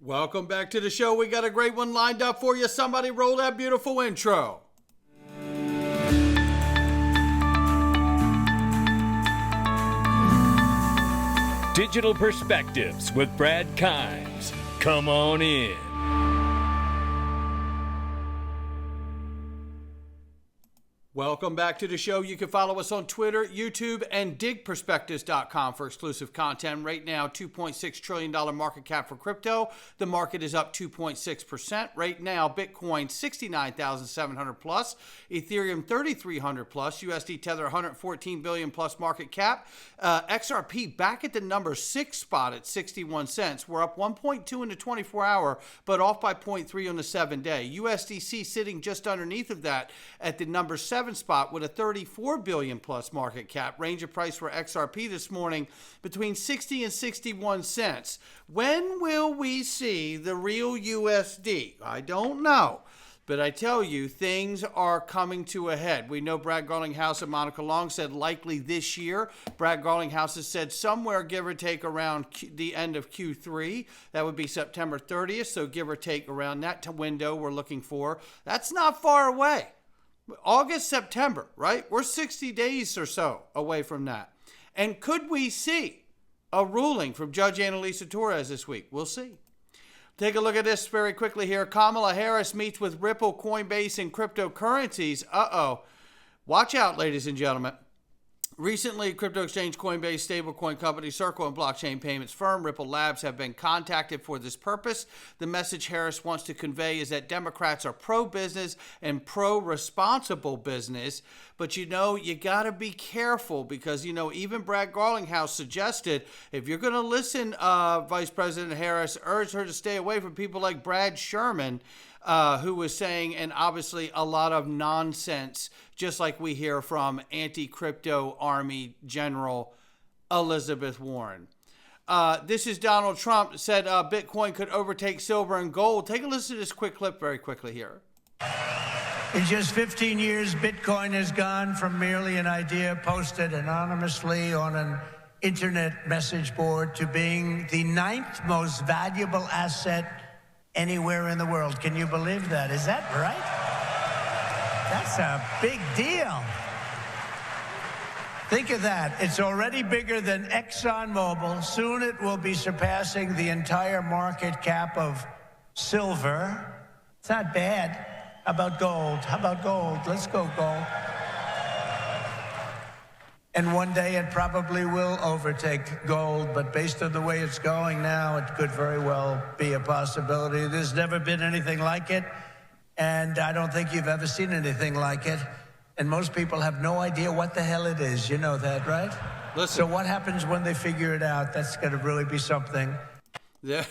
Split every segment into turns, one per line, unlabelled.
Welcome back to the show. We got a great one lined up for you. Somebody roll that beautiful intro.
Digital Perspectives with Brad Kimes. Come on in.
Welcome back to the show. You can follow us on Twitter, YouTube, and digperspectives.com for exclusive content. Right now, $2.6 trillion market cap for crypto. The market is up 2.6%. Right now, Bitcoin 69,700 plus, Ethereum 3,300 plus, USD Tether 114 billion plus market cap. XRP back at the number 6 spot at 61 cents. We're up 1.2 in the 24-hour, but off by 0.3 on the 7-day. USDC sitting just underneath of that at the number 7 spot with a 34 billion plus market cap. Range of price for XRP this morning between 60 and 61 cents. When will we see the real USD? I don't know. But I tell you, things are coming to a head. We know Brad Garlinghouse and Monica Long said likely this year. Brad Garlinghouse has said somewhere, give or take, around the end of Q3. That would be September 30th. So give or take around that window we're looking for. That's not far away. August, September, right? We're 60 days or so away from that. And could we see a ruling from Judge Annalisa Torres this week? We'll see. Take a look at this very quickly here. Kamala Harris meets with Ripple, Coinbase, and cryptocurrencies. Watch out, ladies and gentlemen. Recently, crypto exchange Coinbase, stablecoin company Circle, and blockchain payments firm Ripple Labs have been contacted for this purpose. The message Harris wants to convey is that Democrats are pro-business and pro-responsible business. But, you got to be careful because, even Brad Garlinghouse suggested if you're going to listen, Vice President Harris urged her to stay away from people like Brad Sherman, who was saying, and obviously a lot of nonsense, just like we hear from anti-crypto Army General Elizabeth Warren. This is Donald Trump said Bitcoin could overtake silver and gold. Take a listen to this quick clip very quickly here.
In just 15 years, Bitcoin has gone from merely an idea posted anonymously on an internet message board to being the 9th most valuable asset anywhere in the world. Can you believe that? Is that right? That's a big deal. Think of that. It's already bigger than ExxonMobil. Soon it will be surpassing the entire market cap of silver. It's not bad. How about gold? How about gold? Let's go gold. And one day it probably will overtake gold, but based on the way it's going now, it could very well be a possibility. There's never been anything like it, and I don't think you've ever seen anything like it. And most people have no idea what the hell it is. You know that, right?
Listen.
So what happens when they figure it out? That's going to really be something.
Yep.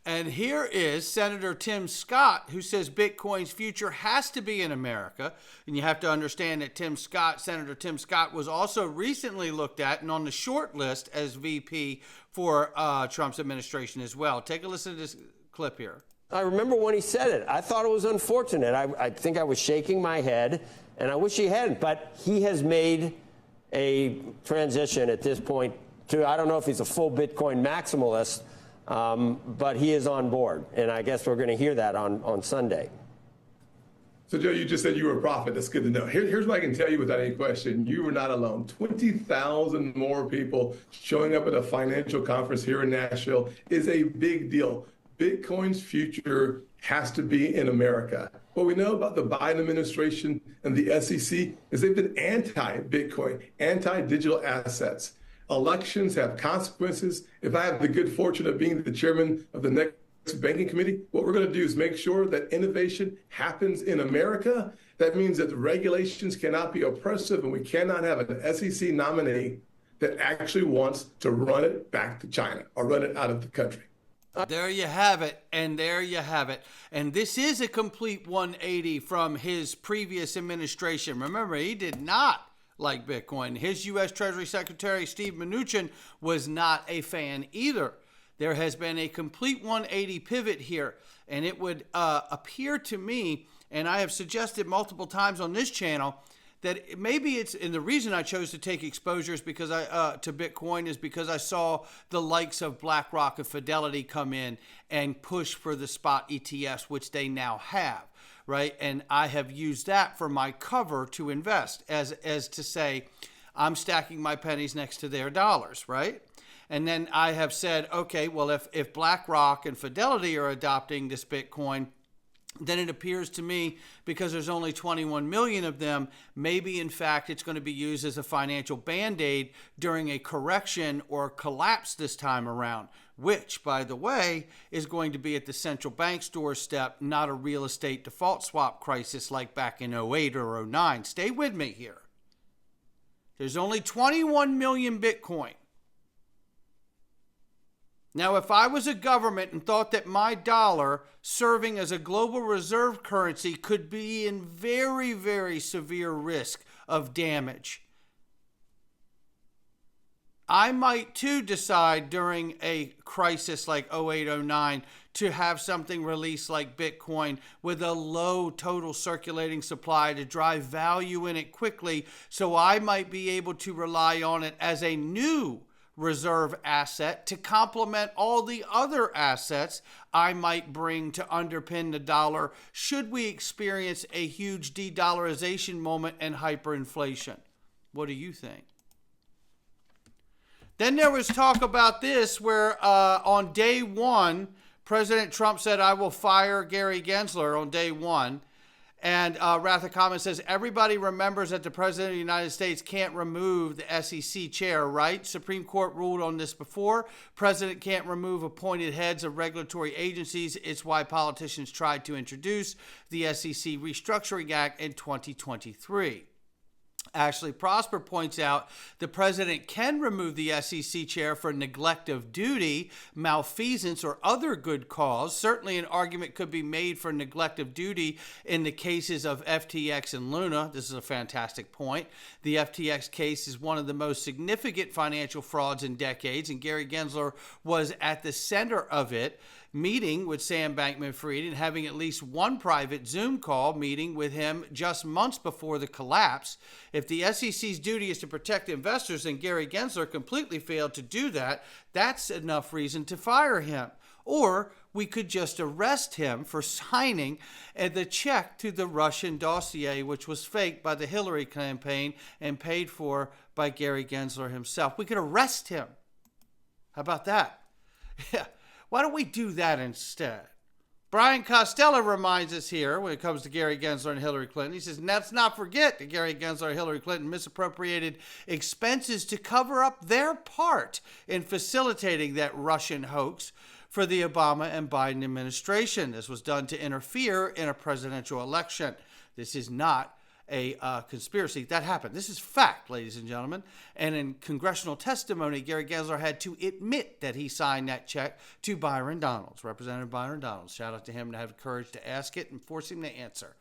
And here is Senator Tim Scott, who says Bitcoin's future has to be in America. And you have to understand that Senator Tim Scott, was also recently looked at and on the short list as VP for Trump's administration as well. Take a listen to this clip here.
I remember when he said it. I thought it was unfortunate. I think I was shaking my head, and I wish he hadn't. But he has made a transition at this point to, I don't know if he's a full Bitcoin maximalist, but he is on board, and I guess we're going to hear that on Sunday.
So, Joe, you just said you were a prophet. That's good to know. Here's what I can tell you without any question. You were not alone. 20,000 more people showing up at a financial conference here in Nashville is a big deal. Bitcoin's future has to be in America. What we know about the Biden administration and the SEC is they've been anti-Bitcoin, anti-digital assets. Elections have consequences. If I have the good fortune of being the chairman of the next banking committee, what we're going to do is make sure that innovation happens in America. That means that the regulations cannot be oppressive, and we cannot have an SEC nominee that actually wants to run it back to China or run it out of the country.
There you have it, and there you have it. And this is a complete 180 from his previous administration. Remember, he did not like Bitcoin. His U.S. Treasury Secretary, Steve Mnuchin, was not a fan either. There has been a complete 180 pivot here, and it would appear to me, and I have suggested multiple times on this channel, that maybe it's, and the reason I chose to take exposures because to Bitcoin is because I saw the likes of BlackRock and Fidelity come in and push for the spot ETFs, which they now have, right? And I have used that for my cover to invest as to say, I'm stacking my pennies next to their dollars, right? And then I have said, okay, well, if BlackRock and Fidelity are adopting this Bitcoin, then it appears to me, because there's only 21 million of them, maybe in fact it's going to be used as a financial band-aid during a correction or collapse this time around, which, by the way, is going to be at the central bank's doorstep, not a real estate default swap crisis like back in 08 or 09. Stay with me here. There's only 21 million Bitcoin. Now, if I was a government and thought that my dollar serving as a global reserve currency could be in very, very severe risk of damage, I might too decide during a crisis like 08, 09 to have something released like Bitcoin with a low total circulating supply to drive value in it quickly, so I might be able to rely on it as a new reserve asset to complement all the other assets I might bring to underpin the dollar should we experience a huge de-dollarization moment and hyperinflation. What do you think? Then there was talk about this where on day one, President Trump said, I will fire Gary Gensler on day one. And Ratha Comment says, everybody remembers that the President of the United States can't remove the SEC chair, right? Supreme Court ruled on this before. President can't remove appointed heads of regulatory agencies. It's why politicians tried to introduce the SEC Restructuring Act in 2023. Ashley Prosper points out the president can remove the SEC chair for neglect of duty, malfeasance, or other good cause. Certainly an argument could be made for neglect of duty in the cases of FTX and Luna. This is a fantastic point. The FTX case is one of the most significant financial frauds in decades, and Gary Gensler was at the center of it, meeting with Sam Bankman-Fried and having at least one private Zoom call meeting with him just months before the collapse. If the SEC's duty is to protect investors and Gary Gensler completely failed to do that, that's enough reason to fire him. Or we could just arrest him for signing the check to the Russian dossier, which was faked by the Hillary campaign and paid for by Gary Gensler himself. We could arrest him. How about that? Yeah. Why don't we do that instead? Brian Costello reminds us here when it comes to Gary Gensler and Hillary Clinton. He says, let's not forget that Gary Gensler and Hillary Clinton misappropriated expenses to cover up their part in facilitating that Russian hoax for the Obama and Biden administration. This was done to interfere in a presidential election. This is not a conspiracy. That happened. This is fact, ladies and gentlemen. And in congressional testimony, Gary Gensler had to admit that he signed that check to Byron Donalds, Representative Byron Donalds. Shout out to him to have the courage to ask it and force him to answer.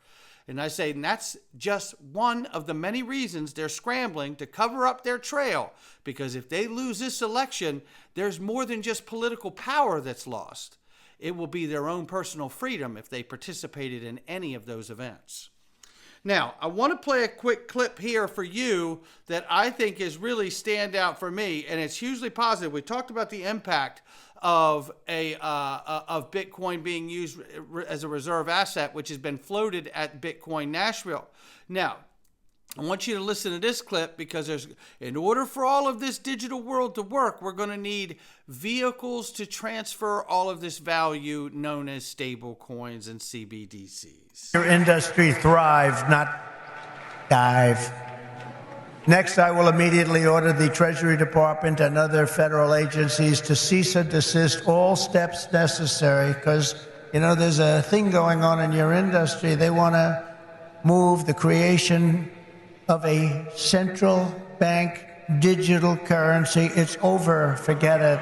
And I say, and that's just one of the many reasons they're scrambling to cover up their trail. Because if they lose this election, there's more than just political power that's lost. It will be their own personal freedom if they participated in any of those events. Now, I want to play a quick clip here for you that I think is really stand out for me, and it's hugely positive. We talked about the impact of Bitcoin being used as a reserve asset, which has been floated at Bitcoin Nashville. Now, I want you to listen to this clip because in order for all of this digital world to work, we're going to need vehicles to transfer all of this value known as stable coins and CBDCs.
Your industry thrive, not dive. Next, I will immediately order the Treasury Department and other federal agencies to cease and desist all steps necessary because, you know, there's a thing going on in your industry. They want to move the creation of a central bank digital currency. It's over. Forget it.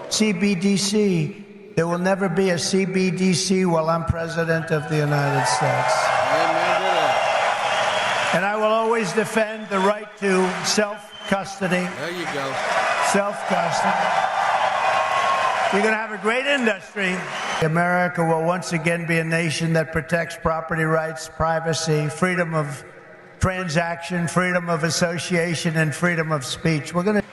CBDC. There will never be a CBDC while I'm president of the United States.
Amen to that.
And I will always defend the right to self-custody.
There you go.
Self-custody. You're going to have a great industry. America will once again be a nation that protects property rights, privacy, freedom of transaction, freedom of association, and freedom of speech. We're going to,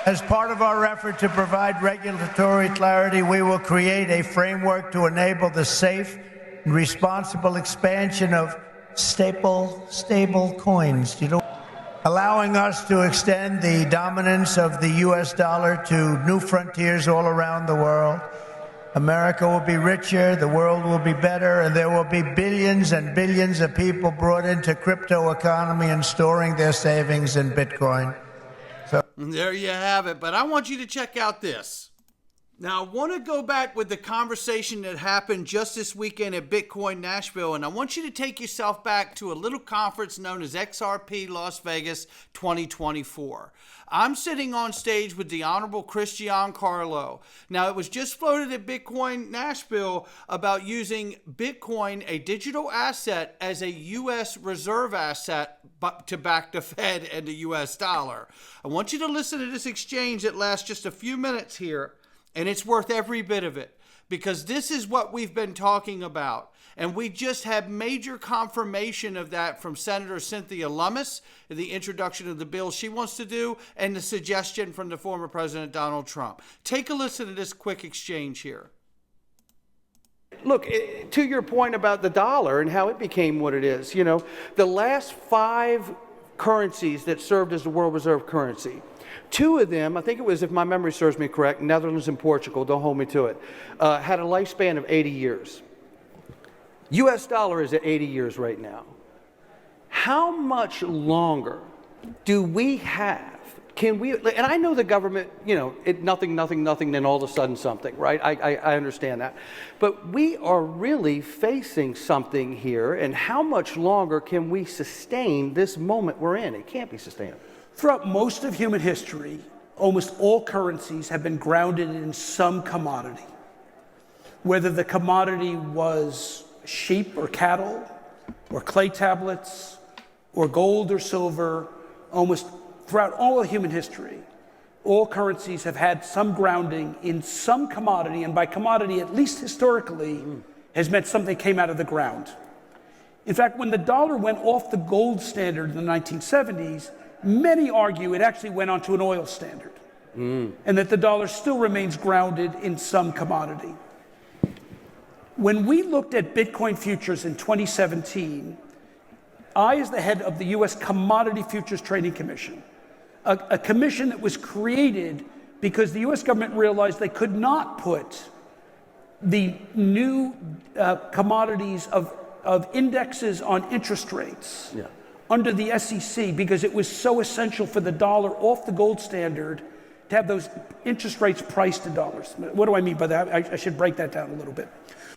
as part of our effort to provide regulatory clarity, we will create a framework to enable the safe and responsible expansion of stable coins, allowing us to extend the dominance of the U.S. dollar to new frontiers all around the world. America will be richer, the world will be better, and there will be billions and billions of people brought into crypto economy and storing their savings in Bitcoin.
There you have it. But I want you to check out this. Now, I want to go back with the conversation that happened just this weekend at Bitcoin Nashville, and I want you to take yourself back to a little conference known as XRP Las Vegas 2024. I'm sitting on stage with the Honorable Chris Giancarlo. Now, it was just floated at Bitcoin Nashville about using Bitcoin, a digital asset, as a U.S. reserve asset to back the Fed and the U.S. dollar. I want you to listen to this exchange that lasts just a few minutes here. And it's worth every bit of it, because this is what we've been talking about. And we just had major confirmation of that from Senator Cynthia Lummis, the introduction of the bill she wants to do, and the suggestion from the former President Donald Trump. Take a listen to this quick exchange here. Look, to your point about the dollar and how it became what it is, the last 5 currencies that served as the world reserve currency, 2 of them, I think it was, if my memory serves me correct, Netherlands and Portugal, don't hold me to it, had a lifespan of 80 years. U.S. dollar is at 80 years right now. How much longer do we have? Can we, and I know the government, nothing, then all of a sudden something, right? I understand that. But we are really facing something here, and how much longer can we sustain this moment we're in? It can't be sustainable.
Throughout most of human history, almost all currencies have been grounded in some commodity. Whether the commodity was sheep or cattle, or clay tablets, or gold or silver, almost throughout all of human history, all currencies have had some grounding in some commodity, and by commodity, at least historically, has meant something came out of the ground. In fact, when the dollar went off the gold standard in the 1970s, many argue it actually went onto an oil standard, and that the dollar still remains grounded in some commodity. When we looked at Bitcoin futures in 2017, I, as the head of the U.S. Commodity Futures Trading Commission, a commission that was created because the U.S. government realized they could not put the new commodities of indexes on interest rates under the SEC, because it was so essential for the dollar off the gold standard to have those interest rates priced in dollars. What do I mean by that? I should break that down a little bit.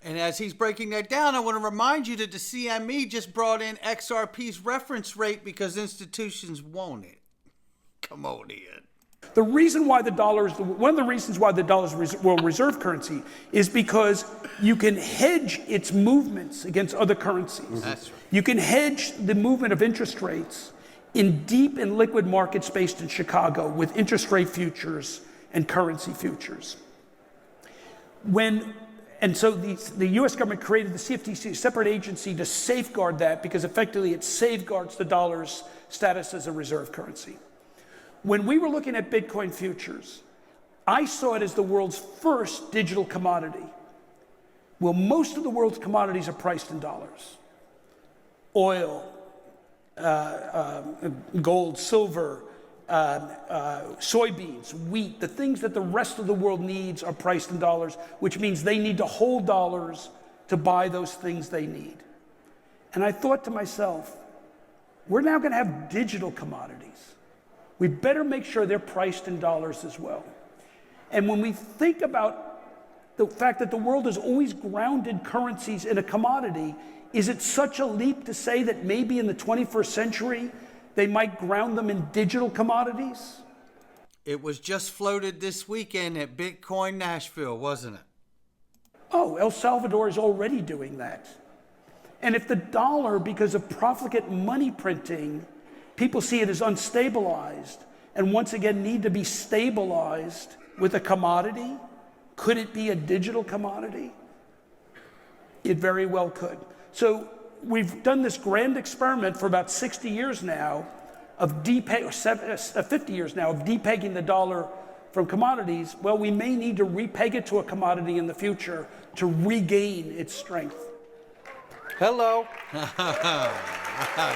And as he's breaking that down, I want to remind you that the CME just brought in XRP's reference rate because institutions want it. Come on in.
The reason why the dollar is one of the reasons why the dollar is world reserve currency is because you can hedge its movements against other currencies.
That's right.
You can hedge the movement of interest rates in deep and liquid markets based in Chicago with interest rate futures and currency futures. And so the U.S. government created the CFTC, a separate agency, to safeguard that, because effectively it safeguards the dollar's status as a reserve currency. When we were looking at Bitcoin futures, I saw it as the world's first digital commodity. Well, most of the world's commodities are priced in dollars. Oil, gold, silver, soybeans, wheat, the things that the rest of the world needs are priced in dollars, which means they need to hold dollars to buy those things they need. And I thought to myself, we're now going to have digital commodities. We better make sure they're priced in dollars as well. And when we think about the fact that the world has always grounded currencies in a commodity, is it such a leap to say that maybe in the 21st century, they might ground them in digital commodities?
It was just floated this weekend at Bitcoin Nashville, wasn't it?
Oh, El Salvador is already doing that. And if the dollar, because of profligate money printing, people see it as unstabilized and once again need to be stabilized with a commodity, Could it be a digital commodity? It very well could. So we've done this grand experiment for about 60 years now of 50 years now of depegging the dollar from commodities. Well, we may need to repeg it to a commodity in the future to regain its strength.
Hello.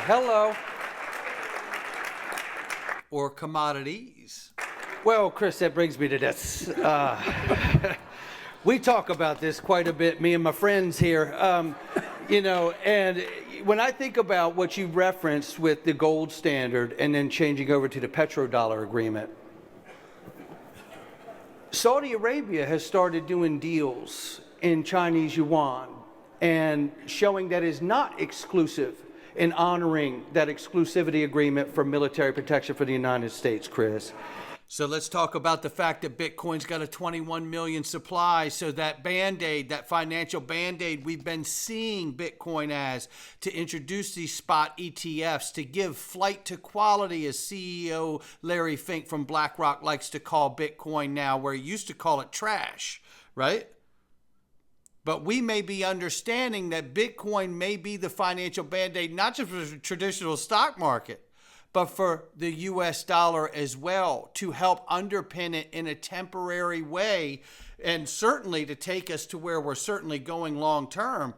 Hello. Or commodities.
Well, Chris, that brings me to this. We talk about this quite a bit, me and my friends here. And when I think about what you referenced with the gold standard and then changing over to the petrodollar agreement, Saudi Arabia has started doing deals in Chinese yuan and showing that is not exclusive in honoring that exclusivity agreement for military protection for the United States, Chris.
So let's talk about the fact that Bitcoin's got a 21 million supply. So that Band-Aid, that financial Band-Aid we've been seeing Bitcoin as, to introduce these spot ETFs, to give flight to quality, as CEO Larry Fink from BlackRock likes to call Bitcoin now, where he used to call it trash, right? But we may be understanding that Bitcoin may be the financial Band-Aid, not just for the traditional stock market, but for the US dollar as well, to help underpin it in a temporary way, and certainly to take us to where we're certainly going long term,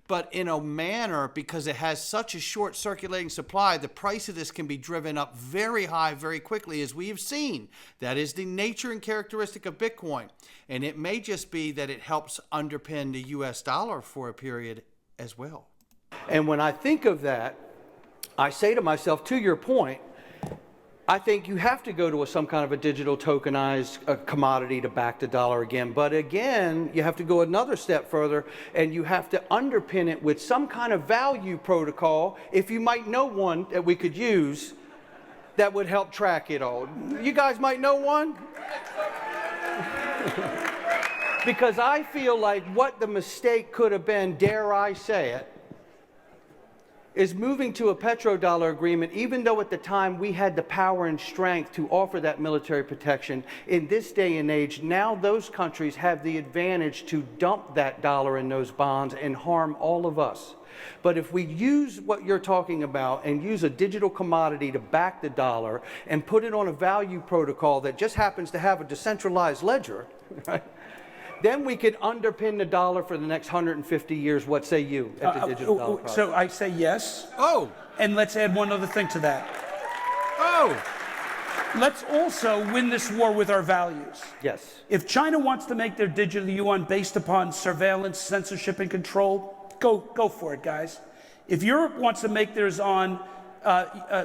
but in a manner, because it has such a short circulating supply, the price of this can be driven up very high very quickly, as we have seen. That is the nature and characteristic of Bitcoin. And it may just be that it helps underpin the US dollar for a period as well.
And when I think of that, I say to myself, to your point, I think you have to go to some kind of a digital tokenized commodity to back the dollar again. But again, you have to go another step further, and you have to underpin it with some kind of value protocol, if you might know one that we could use that would help track it all. You guys might know one? Because I feel like what the mistake could have been, dare I say it, is moving to a petrodollar agreement, even though at the time we had the power and strength to offer that military protection. In this day and age, now those countries have the advantage to dump that dollar in those bonds and harm all of us. But if we use what you're talking about and use a digital commodity to back the dollar and put it on a value protocol that just happens to have a decentralized ledger, right? Then we could underpin the dollar for the next 150 years. What say you at the digital dollar project?
So I say yes.
Oh.
And let's add one other thing to that.
Oh.
Let's also win this war with our values.
Yes.
If China wants to make their digital yuan based upon surveillance, censorship, and control, go for it, guys. If Europe wants to make theirs on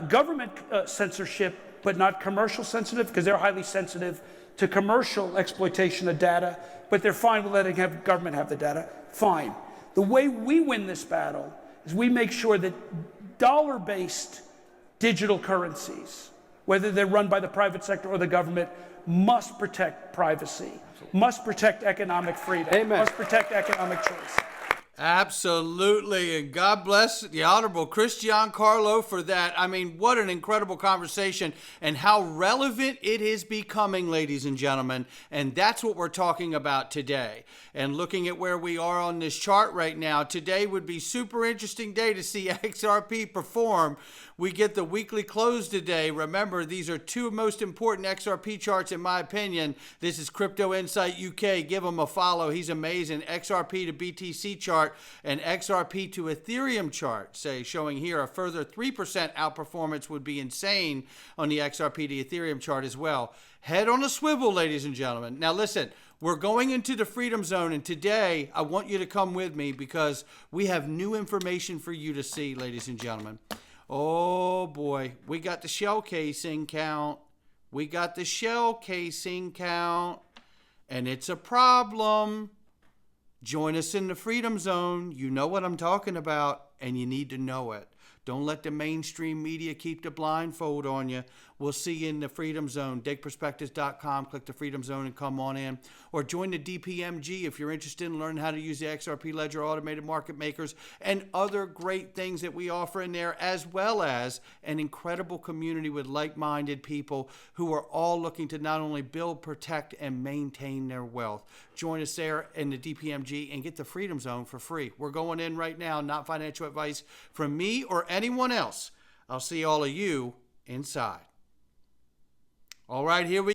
government censorship, but not commercial sensitive, because they're highly sensitive to commercial exploitation of data, but they're fine with letting government have the data, fine. The way we win this battle is we make sure that dollar-based digital currencies, whether they're run by the private sector or the government, must protect privacy, must protect economic freedom,
Amen.
Must protect economic choice.
Absolutely, and God bless the Honorable Chris Giancarlo for that. I mean, what an incredible conversation, and how relevant it is becoming, ladies and gentlemen, and that's what we're talking about today. And looking at where we are on this chart right now, today would be super interesting day to see XRP perform. We get the weekly close today. Remember, these are two most important XRP charts in my opinion. This is Crypto Insight UK. Give him a follow. He's amazing. XRP to BTC chart and XRP to Ethereum chart, say, showing here a further 3% outperformance would be insane on the XRP to Ethereum chart as well. Head on a swivel, ladies and gentlemen. Now listen, we're going into the Freedom Zone, and today I want you to come with me because we have new information for you to see, ladies and gentlemen. Oh boy, we got the shell casing count. We got the shell casing count, and it's a problem. Join us in the Freedom Zone. You know what I'm talking about, and you need to know it. Don't let the mainstream media keep the blindfold on you. We'll see you in the Freedom Zone. Digperspectives.com. Click the Freedom Zone and come on in. Or join the DPMG if you're interested in learning how to use the XRP Ledger Automated Market Makers and other great things that we offer in there, as well as an incredible community with like-minded people who are all looking to not only build, protect, and maintain their wealth. Join us there in the DPMG and get the Freedom Zone for free. We're going in right now, not financial advice from me or anyone else. I'll see all of you inside. All right, here we